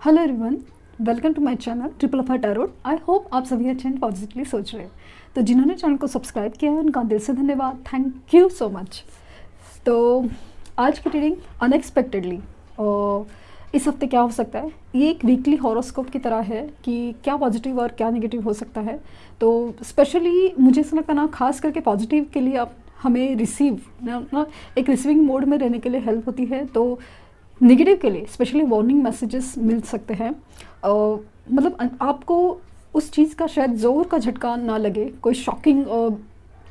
Hello everyone, welcome to my channel triple Afa tarot. I hope आप सभी अच्छे and positively सोच रहे हैं। तो जिन्होंने चैनल को सब्सक्राइब किया है उनका दिल से धन्यवाद, थैंक यू सो मच। तो आज की रीडिंग अनएक्सपेक्टेडली इस हफ्ते क्या हो सकता है, ये एक वीकली हॉरोस्कोप की तरह है कि क्या पॉजिटिव और क्या नेगेटिव हो सकता है। तो स्पेशली मुझे ऐसा लगता है ना, खास करके पॉजिटिव के लिए आप हमें रिसीव ना एक रिसीविंग मोड में रहने के लिए हेल्प होती है। तो नेगेटिव के लिए स्पेशली वार्निंग मैसेजेस मिल सकते हैं। मतलब आपको उस चीज़ का शायद ज़ोर का झटका ना लगे, कोई शॉकिंग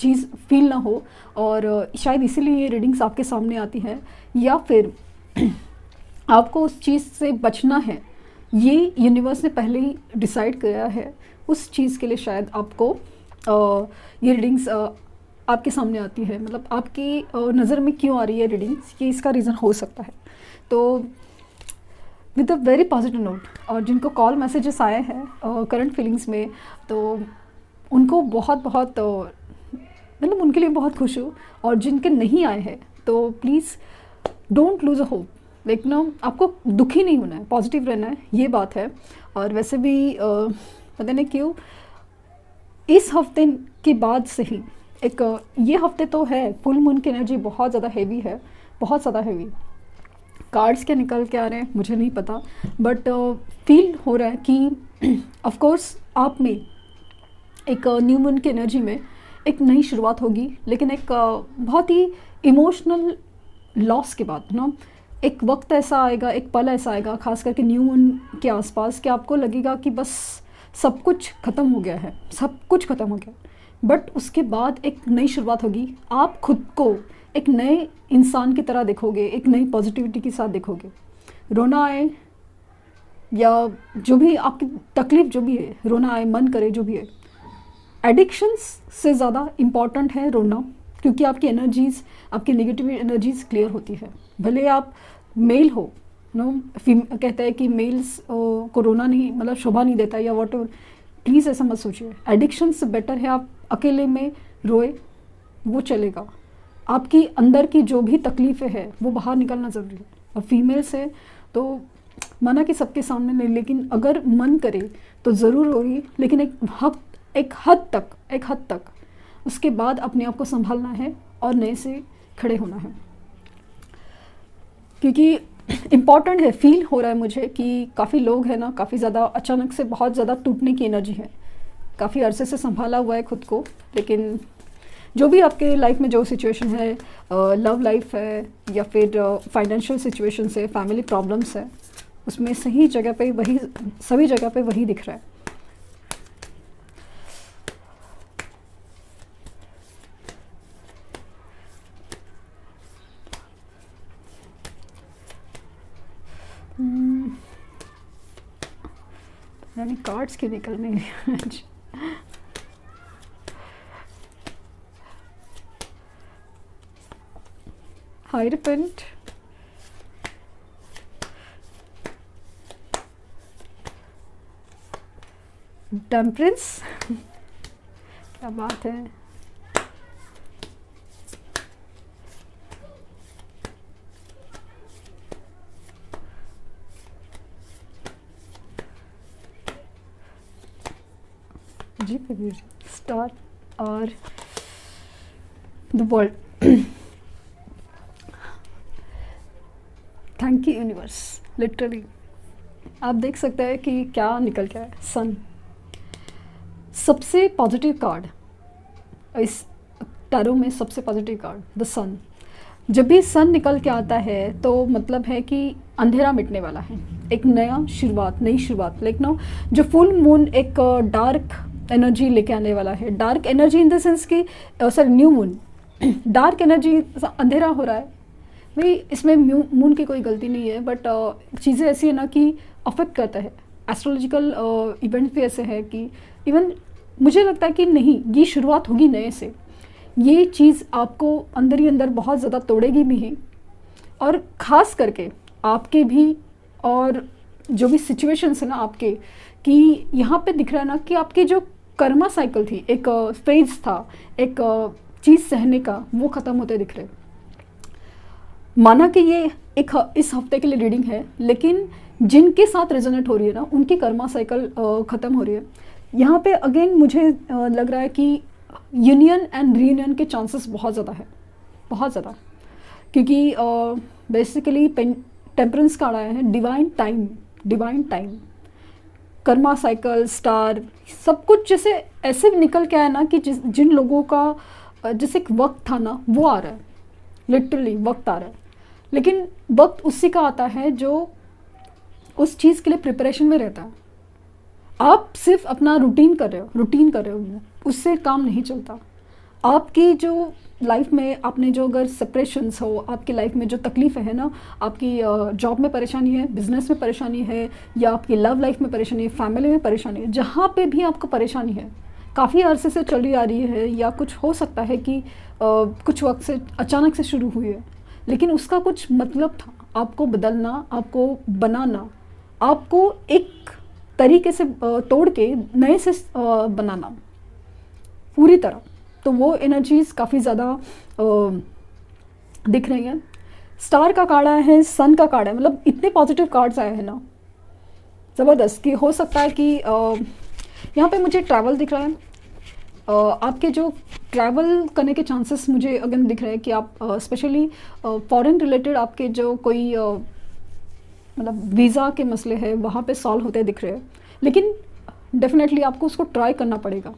चीज़ फील ना हो, और शायद इसीलिए ये रीडिंग्स आपके सामने आती हैं, या फिर आपको उस चीज़ से बचना है, ये यूनिवर्स ने पहले ही डिसाइड किया है। उस चीज़ के लिए शायद आपको ये रीडिंग्स आपके सामने आती है। मतलब आपकी नज़र में क्यों आ रही है रीडिंग्स, ये इसका रीज़न हो सकता है। तो with a very positive note, और जिनको कॉल मैसेजेस आए हैं करंट फीलिंग्स में, तो उनको बहुत बहुत मतलब उनके लिए बहुत खुश हूँ। और जिनके नहीं आए हैं तो please don't lose a hope, like ना आपको दुखी नहीं होना है, पॉजिटिव रहना है, ये बात है। और वैसे भी पता नहीं क्यों इस हफ्ते के बाद से ही एक ये हफ्ते तो है, फुल मून की एनर्जी बहुत ज़्यादा हैवी है, बहुत ज़्यादा हैवी। कार्ड्स क्या निकल के आ रहे हैं मुझे नहीं पता, बट फील हो रहा है कि ऑफ कोर्स आप में एक न्यू मून की एनर्जी में एक नई शुरुआत होगी, लेकिन एक बहुत ही इमोशनल लॉस के बाद ना एक वक्त ऐसा आएगा, एक पल ऐसा आएगा, खास करके न्यू मून के आसपास, कि आपको लगेगा कि बस सब कुछ ख़त्म हो गया है, सब कुछ ख़त्म हो गया। बट उसके बाद एक नई शुरुआत होगी, आप खुद को एक नए इंसान की तरह देखोगे, एक नई पॉजिटिविटी के साथ देखोगे। रोना आए या जो भी आपकी तकलीफ़ जो भी है, रोना आए, मन करे, जो भी है, एडिक्शंस से ज़्यादा इम्पॉर्टेंट है रोना, क्योंकि आपकी एनर्जीज़, आपकी नेगेटिव एनर्जीज़ क्लियर होती है। भले आप मेल हो, नो कहता है कि मेल्स को रोना नहीं, मतलब शोभा नहीं देता या वॉट एवर, प्लीज़ ऐसा मत सोचिए। एडिक्शन से बेटर है आप अकेले में रोए, वो चलेगा। आपकी अंदर की जो भी तकलीफ़ें हैं वो बाहर निकलना ज़रूरी है। और फीमेल्स है तो मना कि सबके सामने नहीं, लेकिन अगर मन करे तो ज़रूर रोइए, लेकिन एक हद तक उसके बाद अपने आप को संभालना है और नए से खड़े होना है। क्योंकि इम्पॉर्टेंट है, फील हो रहा है मुझे कि काफ़ी लोग हैं ना, काफ़ी ज़्यादा अचानक से बहुत ज़्यादा टूटने की एनर्जी है। काफ़ी अरसे से संभाला हुआ है खुद को, लेकिन जो भी आपके लाइफ में जो सिचुएशन है, लव लाइफ है या फिर फाइनेंशियल सिचुएशन है, फैमिली प्रॉब्लम्स है, उसमें सही जगह पे वही, सभी जगह पे वही दिख रहा है। यानी कार्ड्स क्यों निकल नहीं रहे। हायरपेंट, टेम्परेंस, क्या बात है। जी कबीर, स्टार और the world. Thank you universe, literally आप देख सकते हैं कि क्या निकल गया है। सन, सबसे पॉजिटिव कार्ड इस टैरो में, सबसे पॉजिटिव कार्ड द सन। जब भी सन निकल के आता है तो मतलब है कि अंधेरा मिटने वाला है, एक नया शुरुआत, नई शुरुआत। लाइक नो जो फुल मून एक डार्क एनर्जी लेके आने वाला है, dark energy in the sense कि sir new moon, dark energy, अंधेरा हो रहा है भाई, इसमें मून की कोई गलती नहीं है, बट चीज़ें ऐसी है ना कि अफेक्ट करता है। एस्ट्रोलॉजिकल इवेंट्स भी ऐसे हैं कि इवन मुझे लगता है कि नहीं, ये शुरुआत होगी नए से, ये चीज़ आपको अंदर ही अंदर बहुत ज़्यादा तोड़ेगी भी ही, और ख़ास करके आपके भी, और जो भी सिचुएशंस है ना आपके, कि यहाँ पे दिख रहा है ना कि आपकी जो कर्मा साइकिल थी, एक फेज था, एक चीज़ सहने का, वो ख़त्म होते दिख रहे। माना कि ये इस हफ्ते के लिए रीडिंग है, लेकिन जिनके साथ रेजोनेट हो रही है ना, उनकी कर्मा साइकिल ख़त्म हो रही है। यहाँ पे अगेन मुझे लग रहा है कि यूनियन एंड रीयूनियन के चांसेस बहुत ज़्यादा है, बहुत ज़्यादा, क्योंकि बेसिकली टेम्परेंस का आया है divine time, divine time, Karma cycle, star, सब कुछ जैसे ऐसे निकल के आया ना कि जिन लोगों का जैसे एक वक्त था ना, वो आ रहा है, लिटरली वक्त आ रहा है। लेकिन वक्त उसी का आता है जो उस चीज़ के लिए प्रिपरेशन में रहता है। आप सिर्फ अपना रूटीन कर रहे हो, उससे काम नहीं चलता। आपकी जो लाइफ में आपने जो अगर सेपरेशंस हो, आपकी लाइफ में जो तकलीफ़ है ना, आपकी जॉब में परेशानी है, बिजनेस में परेशानी है, या आपकी लव लाइफ में परेशानी है, फैमिली में परेशानी है, जहाँ पे भी आपको परेशानी है, काफ़ी अरसे से चली आ रही है, या कुछ हो सकता है कि कुछ वक्त से अचानक से शुरू हुई है, लेकिन उसका कुछ मतलब था, आपको बदलना, आपको बनाना, आपको एक तरीके से तोड़ के नए से बनाना पूरी तरह। तो वो एनर्जीज काफ़ी ज़्यादा दिख रही हैं। स्टार का कार्ड आया है, सन का कार्ड है, मतलब इतने पॉजिटिव कार्ड्स आए हैं ना, ज़बरदस्त, कि हो सकता है कि यहाँ पे मुझे ट्रैवल दिख रहा है। आपके जो ट्रैवल करने के चांसेस मुझे अगेन दिख रहे हैं कि आप स्पेशली फॉरेन रिलेटेड आपके जो कोई मतलब वीज़ा के मसले हैं वहाँ पे सॉल्व होते दिख रहे हैं, लेकिन डेफिनेटली आपको उसको ट्राई करना पड़ेगा।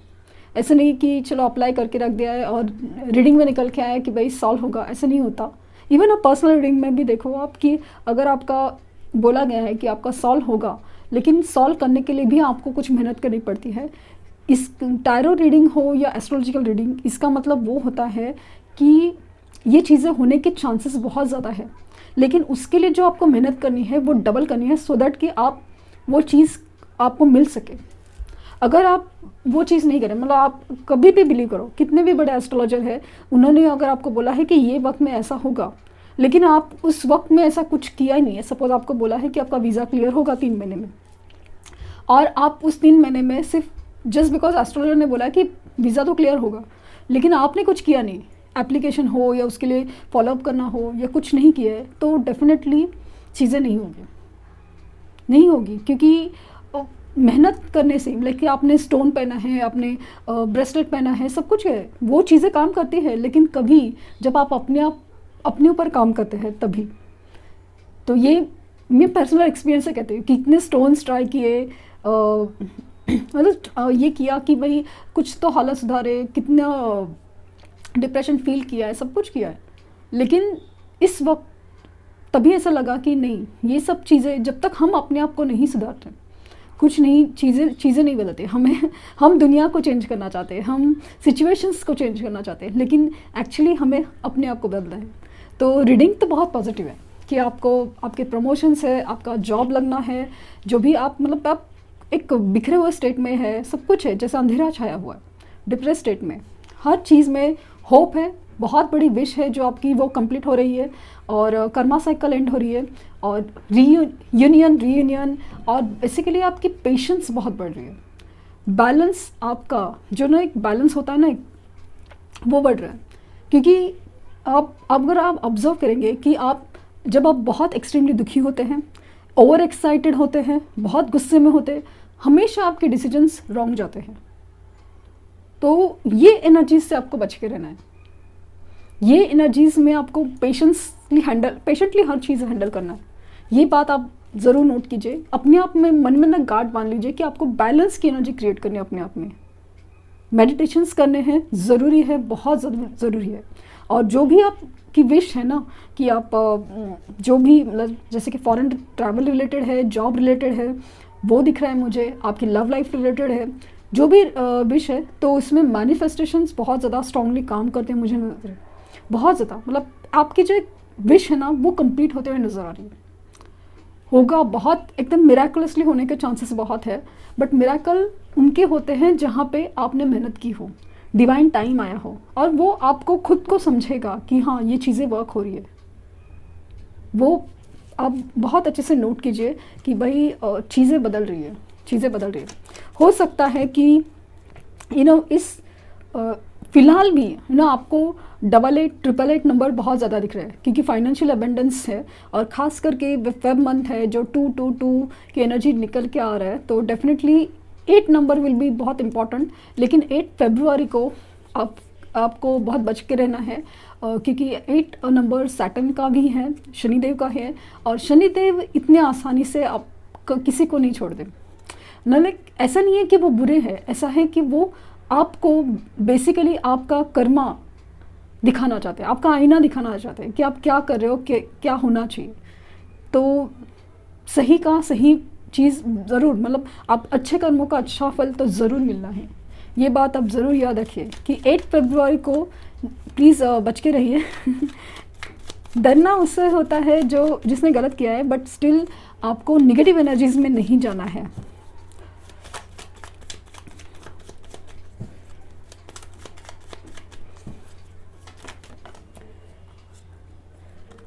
ऐसे नहीं कि चलो अप्लाई करके रख दिया है और रीडिंग में निकल के आया कि भाई सॉल्व होगा, ऐसे नहीं होता। इवन आप पर्सनल रीडिंग में भी देखो आप कि अगर आपका बोला गया है कि आपका सॉल्व होगा, लेकिन सॉल्व करने के लिए भी आपको कुछ मेहनत करनी पड़ती है। इस टैरो रीडिंग हो या एस्ट्रोलॉजिकल रीडिंग, इसका मतलब वो होता है कि ये चीज़ें होने के चांसेस बहुत ज़्यादा है, लेकिन उसके लिए जो आपको मेहनत करनी है वो डबल करनी है, सो दैट कि आप वो चीज़ आपको मिल सके। अगर आप वो चीज़ नहीं करें, मतलब आप कभी भी बिलीव करो, कितने भी बड़े एस्ट्रोलॉजर है, उन्होंने अगर आपको बोला है कि ये वक्त में ऐसा होगा, लेकिन आप उस वक्त में ऐसा कुछ किया ही नहीं है। सपोज आपको बोला है कि आपका वीज़ा क्लियर होगा 3 महीने में, और आप उस 3 महीने में सिर्फ जस्ट बिकॉज एस्ट्रोलॉजर ने बोला कि वीज़ा तो क्लियर होगा, लेकिन आपने कुछ किया नहीं, एप्लीकेशन हो या उसके लिए फॉलोअप करना हो या कुछ नहीं किया है, तो डेफिनेटली चीज़ें नहीं होगी, क्योंकि मेहनत करने से, लाइक कि आपने स्टोन पहना है, आपने ब्रेसलेट पहना है, सब कुछ है, वो चीज़ें काम करती है, लेकिन कभी जब आप अपने ऊपर काम करते हैं तभी। तो ये मैं पर्सनल एक्सपीरियंस से कहती हूँ कि कितने स्टोन्स ट्राई किए, मतलब ये किया कि भाई कुछ तो हालत सुधारे, कितना डिप्रेशन फील किया है, सब कुछ किया है, लेकिन इस वक्त तभी ऐसा लगा कि नहीं, ये सब चीज़ें जब तक हम अपने आप को नहीं सुधारते, कुछ नहीं, चीज़ें नहीं बदलते। हम दुनिया को चेंज करना चाहते हैं, हम सिचुएशंस को चेंज करना चाहते हैं, लेकिन एक्चुअली हमें अपने आप को बदलना है। तो रीडिंग तो बहुत पॉजिटिव है कि आपको आपके प्रमोशंस है, आपका जॉब लगना है, जो भी आप मतलब आप एक बिखरे हुए स्टेट में है, सब कुछ है जैसा अंधेरा छाया हुआ है, डिप्रेस स्टेट में, हर चीज़ में होप है, बहुत बड़ी विश है जो आपकी वो कंप्लीट हो रही है, और कर्मा साइकिल एंड हो रही है, और रीयूनियन, और बेसिकली आपकी पेशेंस बहुत बढ़ रही है, बैलेंस आपका जो ना एक बैलेंस होता है ना, वो बढ़ रहा है। क्योंकि अगर आप ऑब्जर्व करेंगे कि आप जब आप बहुत एक्सट्रीमली दुखी होते हैं, ओवर एक्साइटेड होते हैं, बहुत गुस्से में होते हैं, हमेशा आपके डिसीजंस रॉन्ग जाते हैं। तो ये एनर्जीज से आपको बच के रहना है। ये एनर्जीज में आपको पेशेंटली हर चीज़ हैंडल करना है। ये बात आप ज़रूर नोट कीजिए, अपने आप में मन में ना गार्ड बांध लीजिए कि आपको बैलेंस की एनर्जी क्रिएट करनी है अपने आप में। मेडिटेशंस करने हैं, ज़रूरी है, बहुत ज़रूरी है। और जो भी आपकी विश है ना कि आप जो भी मतलब जैसे कि फॉरेन ट्रैवल रिलेटेड है, जॉब रिलेटेड है, वो दिख रहा है मुझे, आपकी लव लाइफ रिलेटेड है, जो भी विश है, तो उसमें मैनिफेस्टेशंस बहुत ज़्यादा स्ट्रांगली काम करते हैं मुझे नजर है, बहुत ज़्यादा। मतलब आपकी जो विश है ना वो कंप्लीट होते हुए नज़र आ रही है, होगा, बहुत एकदम मिराकुलसली होने के चांसेस बहुत है, बट मिराकल उनके होते हैं जहाँ पे आपने मेहनत की हो, डिवाइन टाइम आया हो, और वो आपको खुद को समझेगा कि हाँ ये चीज़ें वर्क हो रही है। वो आप बहुत अच्छे से नोट कीजिए कि भाई चीज़ें बदल रही है। हो सकता है कि इस फिलहाल भी आपको 88 888 नंबर बहुत ज़्यादा दिख रहा है क्योंकि फाइनेंशियल अबेंडेंस है, और ख़ास करके फेब मंथ है जो 222 की एनर्जी निकल के आ रहा है, तो डेफिनेटली 8 नंबर विल बी बहुत इंपॉर्टेंट। लेकिन 8 फरवरी को आपको बहुत बच के रहना है क्योंकि 8 नंबर सैटर्न का भी है, शनिदेव का है, और शनिदेव इतने आसानी से आप किसी को नहीं छोड़ दे। न ऐसा नहीं है कि वो बुरे हैं, ऐसा है कि वो आपको बेसिकली आपका कर्मा दिखाना चाहते हैं, आपका आईना दिखाना चाहते हैं कि आप क्या कर रहे हो, क्या होना चाहिए। तो सही का सही चीज़ ज़रूर, मतलब आप अच्छे कर्मों का अच्छा फल तो ज़रूर मिलना है। ये बात आप ज़रूर याद रखिए कि 8 फरवरी को प्लीज़ बच के रहिए। डरना उससे होता है जो जिसने गलत किया है, बट स्टिल आपको नेगेटिव एनर्जीज में नहीं जाना है।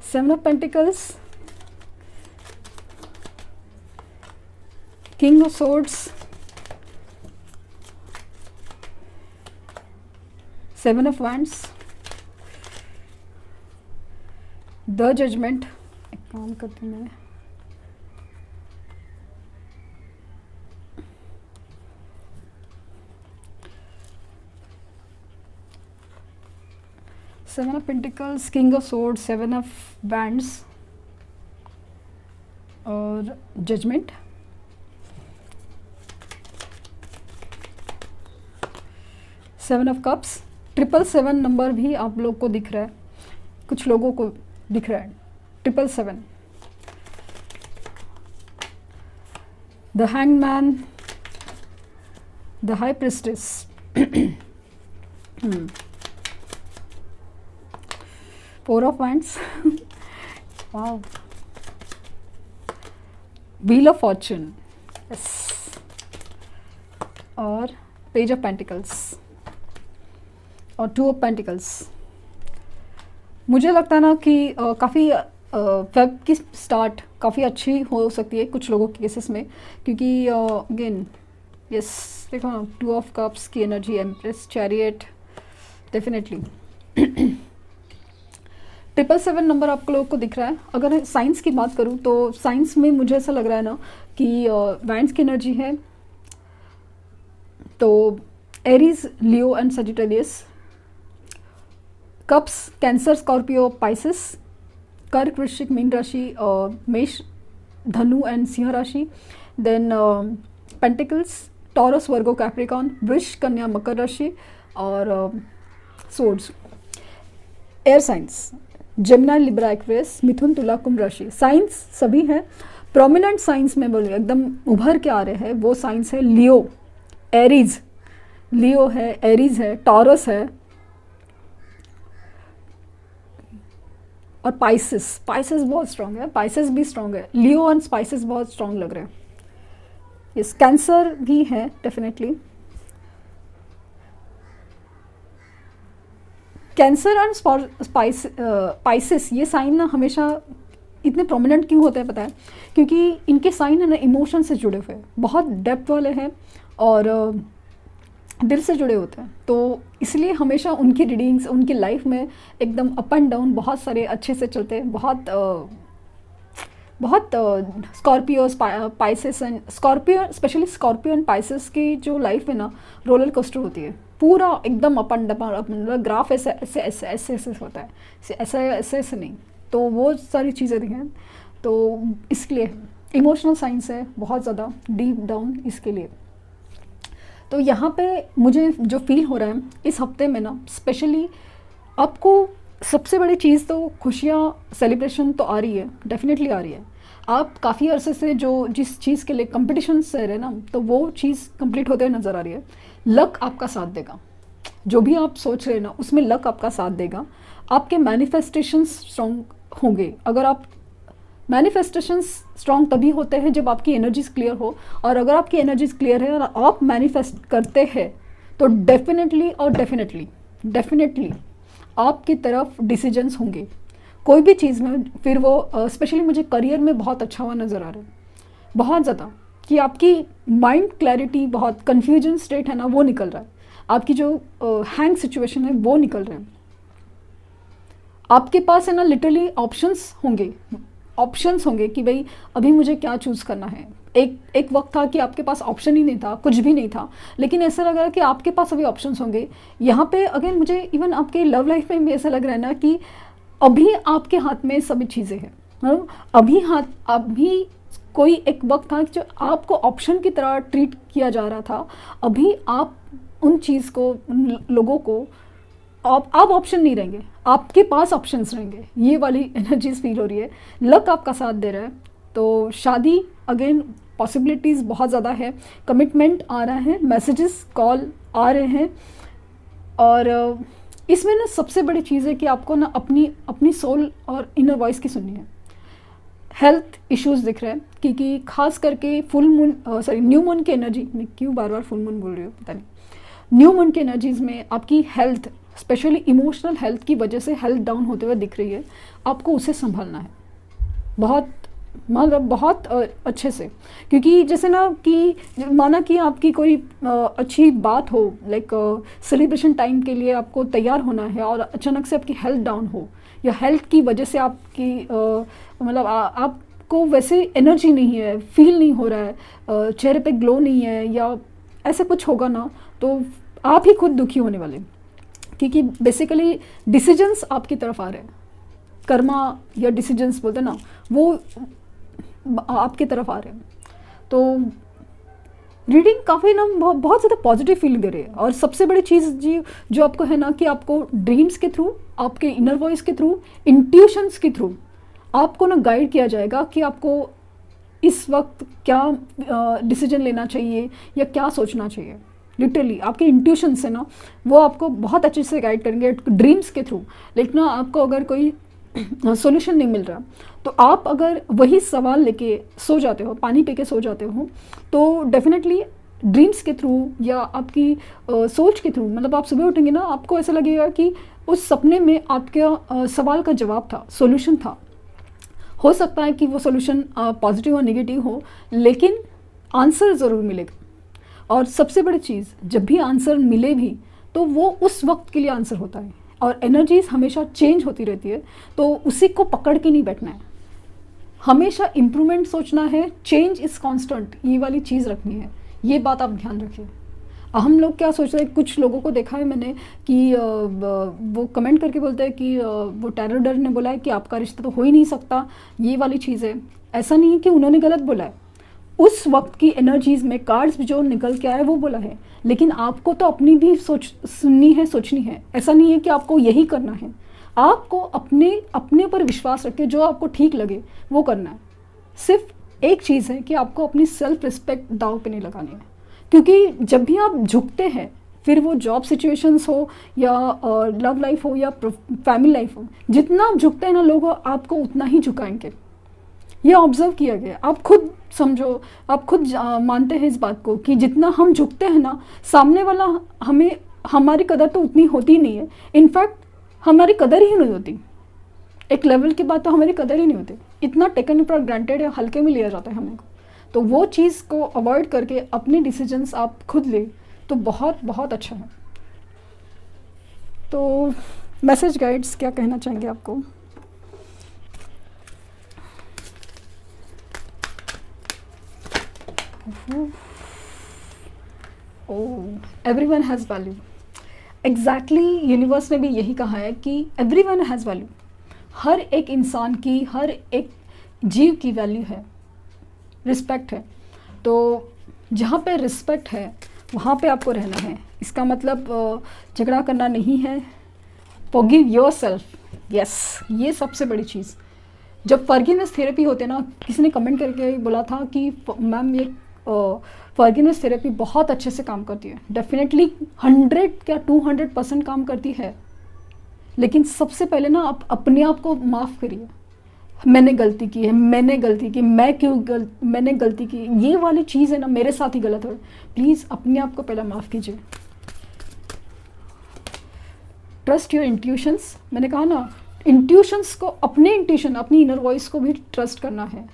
Seven of pentacles, king of swords, seven of wands, the judgment. एक काम करती हूँ मैं, seven of pentacles, king of swords, seven of wands और judgment. Seven of cups, 777 number भी आप लोग को दिख रहा है, कुछ लोगों को दिख रहा है 777। The hanged man, the high priestess, four of wands, wow, wheel of Fortune, yes, और पेज ऑफ पेंटिकल्स और 2 ऑफ पेंटिकल्स। मुझे लगता है ना कि काफ़ी फेब की स्टार्ट काफ़ी अच्छी हो सकती है कुछ लोगों के केसेस में, क्योंकि अगेन यस देखो ना, 2 ऑफ कप्स की energy, empress, chariot, definitely 777 number आप लोगों को दिख रहा है। अगर साइंस की बात करूँ तो साइंस में मुझे ऐसा लग रहा है ना कि वैंड्स की एनर्जी है, तो Aries, Leo and Sagittarius. Cups, Cancer, Scorpio, Pisces. Kark, Vrishchik, Meen राशि, मेष, धनु एंड सिंह राशि। Then pentacles, Taurus, Virgo, Capricorn, Vrish, Kanya, Makar राशि और swords. Air signs, Gemini, Libra, Aquarius, Mithun, Tula, Kumbh राशि। साइंस सभी है, प्रोमिनेंट साइंस में बोलिए एकदम उभर के आ रहे हैं वो साइंस है लियो, एरीज, लियो है, एरीज है, टॉरस है और पाइसेस। पाइसेस बहुत स्ट्रांग है, पाइसेस भी स्ट्रांग है, लियो एंड पाइसेस बहुत स्ट्रांग लग रहे हैं। यस, कैंसर भी है डेफिनेटली। कैंसर एंड पाइसेस, ये साइन ना हमेशा इतने प्रोमिनेंट क्यों होते हैं पता है? क्योंकि इनके साइन है ना इमोशन से जुड़े हुए हैं, बहुत डेप्थ वाले हैं और दिल से जुड़े होते हैं, तो इसलिए हमेशा उनकी रीडिंग्स उनकी लाइफ में एकदम अप एंड डाउन बहुत सारे अच्छे से चलते हैं। बहुत Scorpio, Pisces and Scorpio, specially Scorpio and Pisces की जो लाइफ है ना रोलर कोस्टर होती है, पूरा एकदम अप एंड डाउन, मतलब ग्राफ ऐसे ऐसे ऐसे ऐसे ऐसे होता है, ऐसे ऐसे ऐसे नहीं, तो वो सारी चीज़ें दिखें। तो इसलिए इमोशनल साइंस है बहुत ज़्यादा डीप डाउन इसके लिए। तो यहाँ पे मुझे जो फील हो रहा है इस हफ्ते में ना, स्पेशली आपको सबसे बड़ी चीज़ तो खुशियाँ, सेलिब्रेशन तो आ रही है, डेफिनेटली आ रही है। आप काफ़ी अरसे से जो जिस चीज़ के लिए कंपटीशन से रहे ना, तो वो चीज़ कंप्लीट होते हुए नज़र आ रही है। लक आपका साथ देगा, जो भी आप सोच रहे हैं ना उसमें लक आपका साथ देगा। आपके मैनिफेस्टेशंस स्ट्रॉन्ग होंगे। अगर आप मैनिफेस्टेशंस स्ट्रॉन्ग तभी होते हैं जब आपकी एनर्जीज क्लियर हो, और अगर आपकी एनर्जीज क्लियर है और आप मैनिफेस्ट करते हैं तो डेफिनेटली आपकी तरफ डिसीजंस होंगे कोई भी चीज़ में। फिर वो स्पेशली मुझे करियर में बहुत अच्छा हुआ नज़र आ रहा है, बहुत ज़्यादा, कि आपकी माइंड क्लैरिटी, बहुत कन्फ्यूजन स्टेट है ना वो निकल रहा है, आपकी जो हैंग सिचुएशन है वो निकल रहा है। आपके पास है ना लिटरली ऑप्शंस होंगे कि भाई अभी मुझे क्या चूज़ करना है। एक वक्त था कि आपके पास ऑप्शन ही नहीं था, कुछ भी नहीं था, लेकिन ऐसा लग रहा है कि आपके पास अभी ऑप्शंस होंगे। यहाँ पे अगेन मुझे इवन आपके लव लाइफ में भी ऐसा लग रहा है ना कि अभी आपके हाथ में सभी चीज़ें हैं। अभी कोई एक वक्त था जो आपको ऑप्शन की तरह ट्रीट किया जा रहा था, अभी आप उन चीज़ को, उन लोगों को आप ऑप्शन नहीं रहेंगे, आपके पास ऑप्शंस रहेंगे। ये वाली एनर्जीज फील हो रही है। लक आपका साथ दे रहा है। तो शादी अगेन पॉसिबिलिटीज़ बहुत ज़्यादा है, कमिटमेंट आ रहा है, मैसेजेस कॉल आ रहे हैं। और इसमें ना सबसे बड़ी चीज़ है कि आपको ना अपनी सोल और इनर वॉइस की सुननी है। हेल्थ इश्यूज़ दिख रहे हैं क्योंकि खास करके न्यू मून की एनर्जी में, क्यों बार बार फुल मून बोल रही हूँ पता नहीं, न्यू मून की एनर्जीज़ में आपकी हेल्थ, स्पेशली इमोशनल हेल्थ की वजह से हेल्थ डाउन होते हुए दिख रही है। आपको उसे संभालना है बहुत अच्छे से, क्योंकि जैसे ना कि माना कि आपकी कोई अच्छी बात हो, लाइक सेलिब्रेशन टाइम के लिए आपको तैयार होना है और अचानक से आपकी हेल्थ डाउन हो, या हेल्थ की वजह से आपकी आपको वैसे एनर्जी नहीं है, फील नहीं हो रहा है, चेहरे पे ग्लो नहीं है, या ऐसे कुछ होगा ना, तो आप ही खुद दुखी होने वाले, क्योंकि बेसिकली डिसीजंस आपकी तरफ आ रहे हैं। कर्मा या डिसीजंस बोलते हैं ना, वो आपकी तरफ आ रहे हैं। तो रीडिंग काफ़ी ना बहुत ज़्यादा पॉजिटिव फीलिंग दे रही है। और सबसे बड़ी चीज़ जी जो आपको है ना कि आपको ड्रीम्स के थ्रू, आपके इनर वॉइस के थ्रू, इंट्यूशंस के थ्रू आपको ना गाइड किया जाएगा कि आपको इस वक्त क्या डिसीजन लेना चाहिए या क्या सोचना चाहिए। लिटरली आपके इंट्यूशन से ना वो आपको बहुत अच्छे से गाइड करेंगे ड्रीम्स के थ्रू। लेकिन ना आपको अगर कोई सॉल्यूशन नहीं मिल रहा, तो आप अगर वही सवाल लेके सो जाते हो, पानी पी के सो जाते हो, तो डेफिनेटली ड्रीम्स के थ्रू या आपकी सोच के थ्रू, मतलब आप सुबह उठेंगे ना, आपको ऐसा लगेगा कि उस सपने में आपके सवाल का जवाब था, सॉल्यूशन था। हो सकता है कि वो सॉल्यूशन पॉजिटिव और नेगेटिव हो, लेकिन आंसर ज़रूर मिलेगा। और सबसे बड़ी चीज़, जब भी आंसर मिले भी तो वो उस वक्त के लिए आंसर होता है, और एनर्जीज हमेशा चेंज होती रहती है, तो उसी को पकड़ के नहीं बैठना है, हमेशा इम्प्रूवमेंट सोचना है, चेंज इज़ कांस्टेंट, ये वाली चीज़ रखनी है। ये बात आप ध्यान रखिए। हम लोग क्या सोच रहे हैं, कुछ लोगों को देखा है मैंने कि वो कमेंट करके बोलते हैं कि वो टैरोडर ने बोला है कि आपका रिश्ता तो हो ही नहीं सकता, ये वाली चीज़ है। ऐसा नहीं है कि उन्होंने गलत बोला है, उस वक्त की एनर्जीज़ में कार्ड्स जो निकल के आए वो बोला है, लेकिन आपको तो अपनी भी सुननी है, सोचनी है। ऐसा नहीं है कि आपको यही करना है, आपको अपने पर विश्वास रख के जो आपको ठीक लगे वो करना है। सिर्फ एक चीज़ है कि आपको अपनी सेल्फ रिस्पेक्ट दाव पे नहीं लगानी है, क्योंकि जब भी आप झुकते हैं, फिर वो जॉब सिचुएशंस हो या लव लाइफ हो या फैमिली लाइफ हो, जितना आप झुकते हैं ना, लोग आपको उतना ही झुकाएंगे। ये ऑब्जर्व किया गया, आप खुद समझो, आप खुद मानते हैं इस बात को कि जितना हम झुकते हैं ना, सामने वाला हमारी कदर तो उतनी होती नहीं है। इनफैक्ट हमारी कदर ही नहीं होती, एक लेवल के बाद तो हमारी कदर ही नहीं होती, इतना टेकन फॉर ग्रांटेड है, हल्के में लिया जाता है हमें को। तो वो चीज़ को अवॉइड करके अपने डिसीजंस आप खुद ले तो बहुत बहुत अच्छा है। तो मैसेज गाइड्स क्या कहना चाहेंगे आपको? Everyone has value. Exactly universe ने भी यही कहा है कि एवरीवन हैज़ वैल्यू। हर एक इंसान की, हर एक जीव की वैल्यू है, रिस्पेक्ट है। तो जहाँ पे रिस्पेक्ट है वहाँ पे आपको रहना है। इसका मतलब झगड़ा करना नहीं है। फॉरगिव योरसेल्फ, यस, ये सबसे बड़ी चीज़। जब फॉरगिवनेस थेरेपी होते ना, किसी ने कमेंट करके बोला था कि मैम ये फॉरगिवनेस थेरेपी बहुत अच्छे से काम करती है। डेफिनेटली 100 क्या 200% काम करती है, लेकिन सबसे पहले ना आप अपने आप को माफ़ करिए। मैंने गलती की है, मैंने गलती की, मैंने गलती की, ये वाली चीज़ है ना, मेरे साथ ही गलत हो। प्लीज़ अपने आप को पहले माफ़ कीजिए। Trust your intuitions. मैंने कहा ना, इंट्यूशंस को, अपने इंट्यूशन, अपनी इनर वॉइस को भी ट्रस्ट करना है।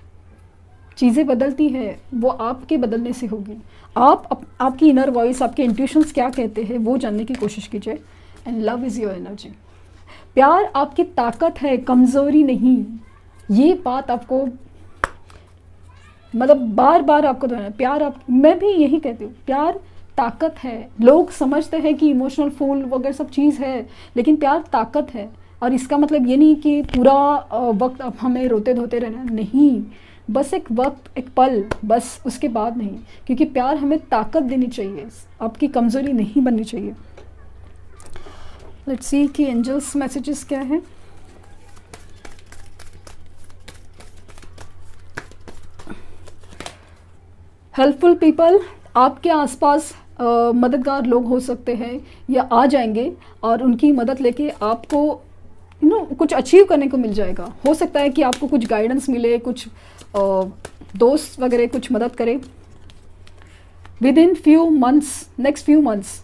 चीज़ें बदलती है, वो आपके बदलने से होगी। आपकी इनर वॉइस, आपके इंट्यूशंस क्या कहते हैं वो जानने की कोशिश कीजिए। And love is your energy. प्यार आपकी ताकत है, कमज़ोरी नहीं। ये बात आपको मतलब बार बार आपको दोहराना, प्यार आप, मैं भी यही कहती हूँ, प्यार ताकत है। लोग समझते हैं कि इमोशनल फूल वगैरह सब चीज़ है, लेकिन प्यार ताकत है। और इसका मतलब ये नहीं कि पूरा वक्त अब हमें रोते धोते रहना, नहीं, बस एक वक्त, एक पल, बस, उसके बाद नहीं। क्योंकि प्यार हमें ताकत देनी चाहिए, आपकी कमज़ोरी नहीं बननी चाहिए। लेट्स सी कि एंजल्स मैसेजेस क्या है। हेल्पफुल पीपल, आपके आसपास मददगार लोग हो सकते हैं या आ जाएंगे और उनकी मदद लेके आपको कुछ अचीव करने को मिल जाएगा। हो सकता है कि आपको कुछ गाइडेंस मिले, कुछ दोस्त वगैरह कुछ मदद करे। With in few months, next few months,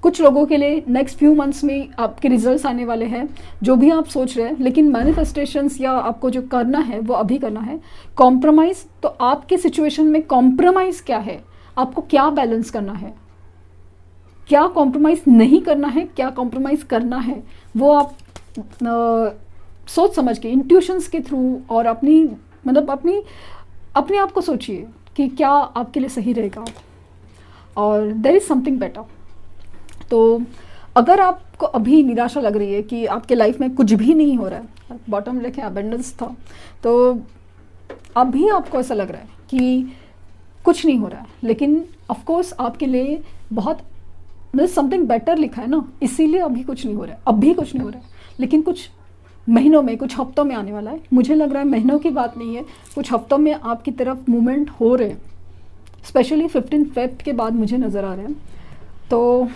कुछ लोगों के लिए नेक्स्ट फ्यू मंथ्स में आपके रिजल्ट्स आने वाले हैं, जो भी आप सोच रहे हैं। लेकिन मैनिफेस्टेशंस या आपको जो करना है वो अभी करना है। कॉम्प्रोमाइज़, तो आपके सिचुएशन में कॉम्प्रोमाइज़ क्या है, आपको क्या बैलेंस करना है, क्या कॉम्प्रोमाइज़ नहीं करना है, क्या कॉम्प्रोमाइज़ करना है, वो आप सोच समझ के इंट्यूशंस के थ्रू और अपनी मतलब अपने आप को सोचिए कि क्या आपके लिए सही रहेगा। और देयर इज़ समथिंग बेटर। तो अगर आपको अभी निराशा लग रही है कि आपके लाइफ में कुछ भी नहीं हो रहा है, बॉटम में लिखे अबेंडेंस था, तो अभी आपको ऐसा लग रहा है कि कुछ नहीं हो रहा है, लेकिन ऑफ कोर्स आपके लिए बहुत मतलब समथिंग बेटर लिखा है ना, इसीलिए अभी कुछ नहीं हो रहा है, अभी कुछ नहीं हो रहा है, लेकिन कुछ महीनों में, कुछ हफ्तों में आने वाला है। मुझे लग रहा है महीनों की बात नहीं है, कुछ हफ्तों में आपकी तरफ मूवमेंट हो रहे हैं, स्पेशली 15 फेब के बाद मुझे नज़र आ रहे हैं। तो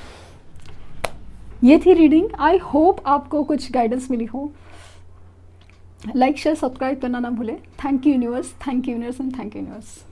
ये थी रीडिंग। आई होप आपको कुछ गाइडेंस मिली हो। लाइक शेयर सब्सक्राइब करना ना भूलें। Thank you universe, thank you universe and thank you universe.